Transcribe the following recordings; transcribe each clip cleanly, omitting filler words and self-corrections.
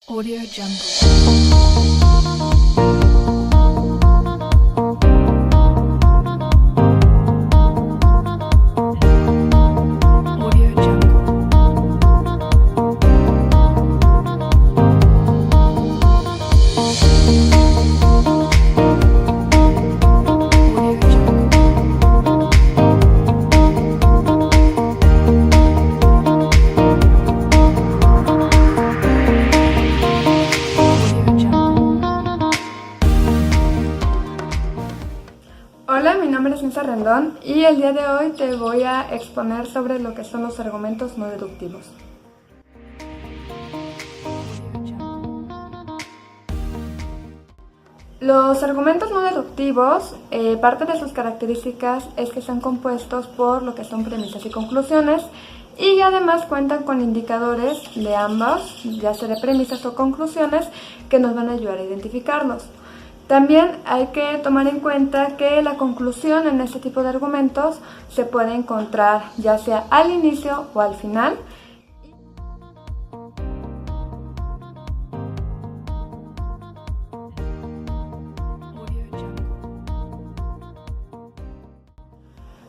Audio Jungle. Audio Jungle. Audio Jungle. Audio Jungle. Hola, mi nombre es Misa Rendón y el día de hoy te voy a exponer sobre lo que son los argumentos no deductivos. Los argumentos no deductivos, parte de sus características es que están compuestos por lo que son premisas y conclusiones y además cuentan con indicadores de ambos, ya sea de premisas o conclusiones, que nos van a ayudar a identificarlos. También hay que tomar en cuenta que la conclusión en este tipo de argumentos se puede encontrar ya sea al inicio o al final.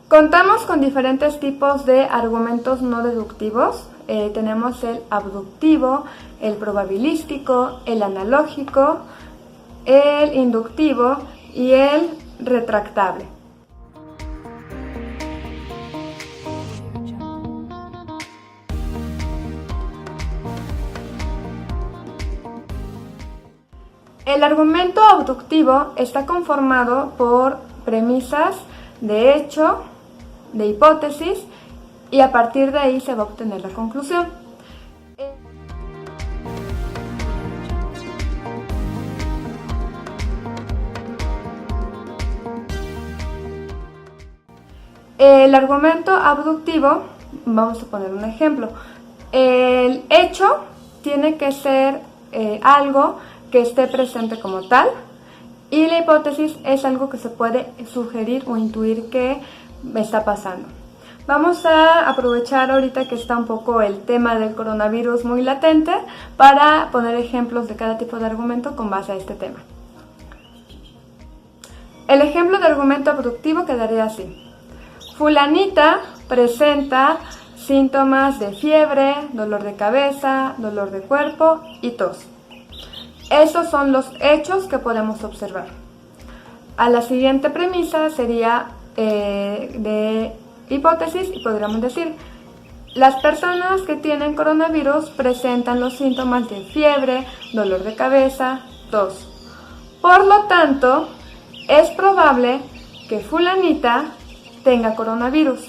Contamos con diferentes tipos de argumentos no deductivos. Tenemos el abductivo, el probabilístico, el analógico, el inductivo y el retractable. El argumento abductivo está conformado por premisas de hecho, de hipótesis, y a partir de ahí se va a obtener la conclusión. El argumento abductivo, vamos a poner un ejemplo. El hecho tiene que ser algo que esté presente como tal, y la hipótesis es algo que se puede sugerir o intuir que está pasando. Vamos a aprovechar ahorita que está un poco el tema del coronavirus muy latente para poner ejemplos de cada tipo de argumento con base a este tema. El ejemplo de argumento abductivo quedaría así. Fulanita presenta síntomas de fiebre, dolor de cabeza, dolor de cuerpo y tos. Esos son los hechos que podemos observar. A la siguiente premisa sería de hipótesis y podríamos decir: las personas que tienen coronavirus presentan los síntomas de fiebre, dolor de cabeza, tos. Por lo tanto, es probable que fulanita tenga coronavirus.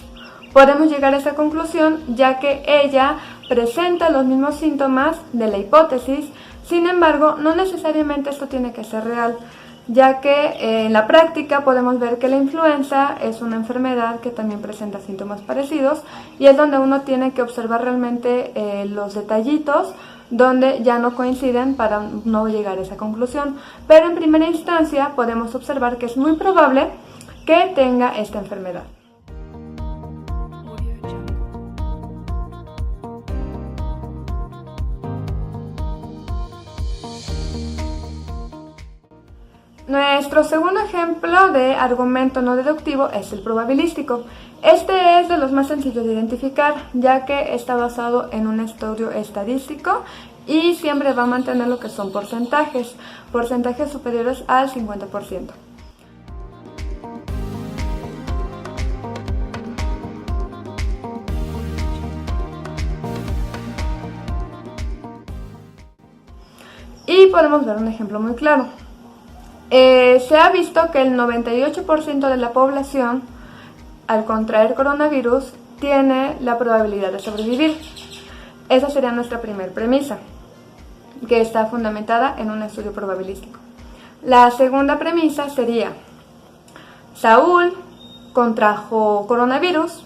Podemos llegar a esa conclusión ya que ella presenta los mismos síntomas de la hipótesis. Sin embargo, no necesariamente esto tiene que ser real, ya que en la práctica podemos ver que la influenza es una enfermedad que también presenta síntomas parecidos y es donde uno tiene que observar realmente los detallitos donde ya no coinciden para no llegar a esa conclusión. Pero en primera instancia podemos observar que es muy probable que tenga esta enfermedad. Nuestro segundo ejemplo de argumento no deductivo es el probabilístico. Este es de los más sencillos de identificar, ya que está basado en un estudio estadístico y siempre va a mantener lo que son porcentajes superiores al 50%. Y podemos ver un ejemplo muy claro. Se ha visto que el 98% de la población, al contraer coronavirus, tiene la probabilidad de sobrevivir. Esa sería nuestra primera premisa, que está fundamentada en un estudio probabilístico. La segunda premisa sería: Saúl contrajo coronavirus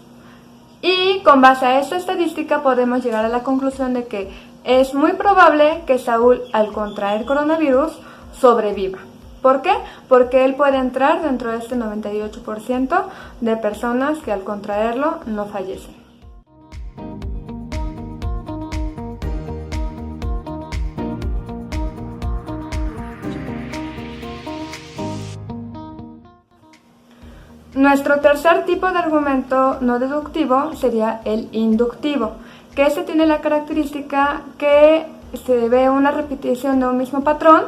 y con base a esta estadística podemos llegar a la conclusión de que es muy probable que Saúl, al contraer coronavirus, sobreviva. ¿Por qué? Porque él puede entrar dentro de este 98% de personas que al contraerlo no fallecen. Nuestro tercer tipo de argumento no deductivo sería el inductivo, que este tiene la característica que se ve una repetición de un mismo patrón,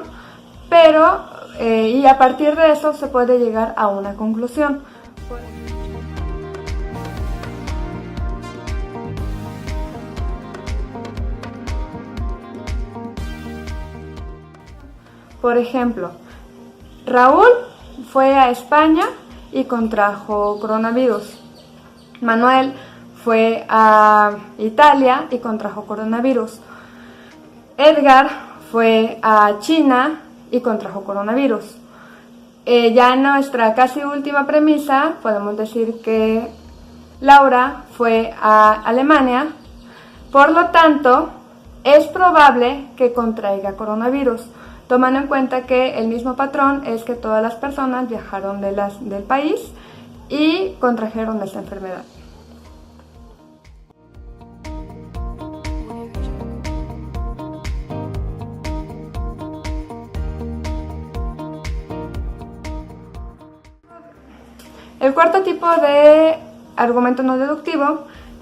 pero y a partir de eso se puede llegar a una conclusión. Por ejemplo, Raúl fue a España y contrajo coronavirus. Manuel fue a Italia y contrajo coronavirus. Edgar fue a China y contrajo coronavirus. Ya en nuestra casi última premisa podemos decir que Laura fue a Alemania, por lo tanto es probable que contraiga coronavirus, tomando en cuenta que el mismo patrón es que todas las personas viajaron del país y contrajeron esta enfermedad. El cuarto tipo de argumento no deductivo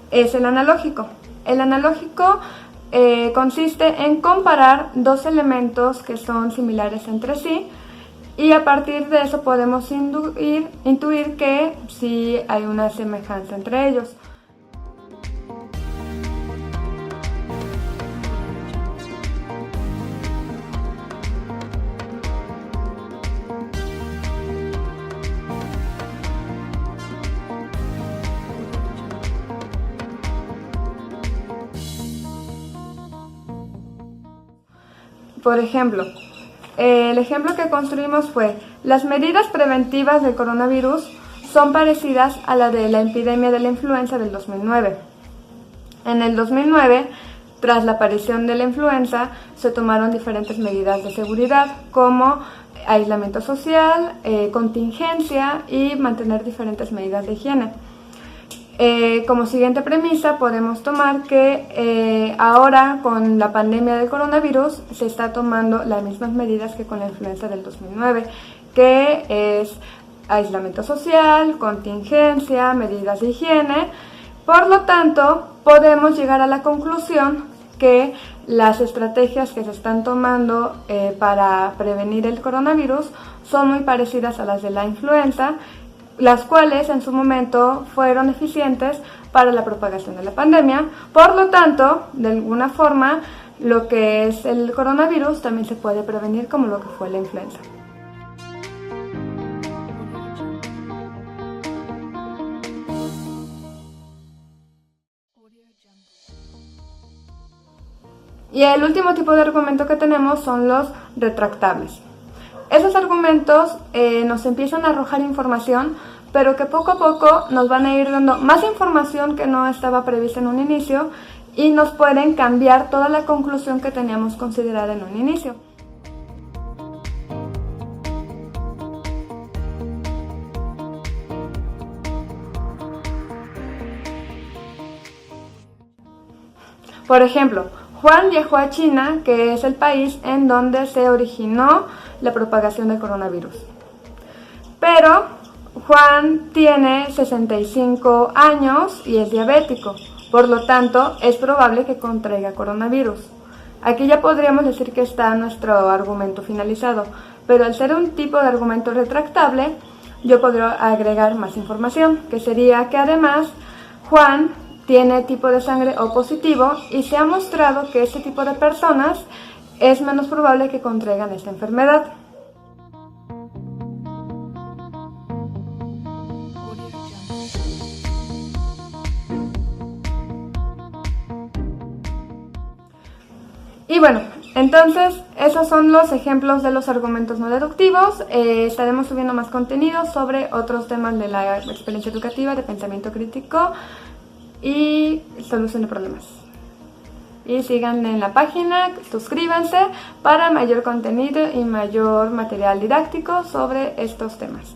es el analógico. El analógico consiste en comparar dos elementos que son similares entre sí y a partir de eso podemos intuir que sí hay una semejanza entre ellos. Por ejemplo, el ejemplo que construimos fue: las medidas preventivas del coronavirus son parecidas a la de la epidemia de la influenza del 2009. En el 2009, tras la aparición de la influenza, se tomaron diferentes medidas de seguridad como aislamiento social, contingencia y mantener diferentes medidas de higiene. Como siguiente premisa podemos tomar que ahora con la pandemia del coronavirus se está tomando las mismas medidas que con la influenza del 2009, que es aislamiento social, contingencia, medidas de higiene. Por lo tanto, podemos llegar a la conclusión que las estrategias que se están tomando para prevenir el coronavirus son muy parecidas a las de la influenza, las cuales en su momento fueron eficientes para la propagación de la pandemia. Por lo tanto, de alguna forma, lo que es el coronavirus también se puede prevenir como lo que fue la influenza. Y el último tipo de argumento que tenemos son los retractables. Esos argumentos nos empiezan a arrojar información, pero que poco a poco nos van a ir dando más información que no estaba prevista en un inicio y nos pueden cambiar toda la conclusión que teníamos considerada en un inicio. Por ejemplo, Juan viajó a China, que es el país en donde se originó la propagación del coronavirus. Pero Juan tiene 65 años y es diabético, por lo tanto es probable que contraiga coronavirus. Aquí ya podríamos decir que está nuestro argumento finalizado, pero al ser un tipo de argumento retractable, yo podría agregar más información, que sería que además Juan tiene tipo de sangre O positivo y se ha mostrado que este tipo de personas es menos probable que contraigan esta enfermedad. Y bueno, entonces esos son los ejemplos de los argumentos no deductivos. Estaremos subiendo más contenido sobre otros temas de la experiencia educativa, de pensamiento crítico y solución de problemas. Y síganme en la página, suscríbanse para mayor contenido y mayor material didáctico sobre estos temas.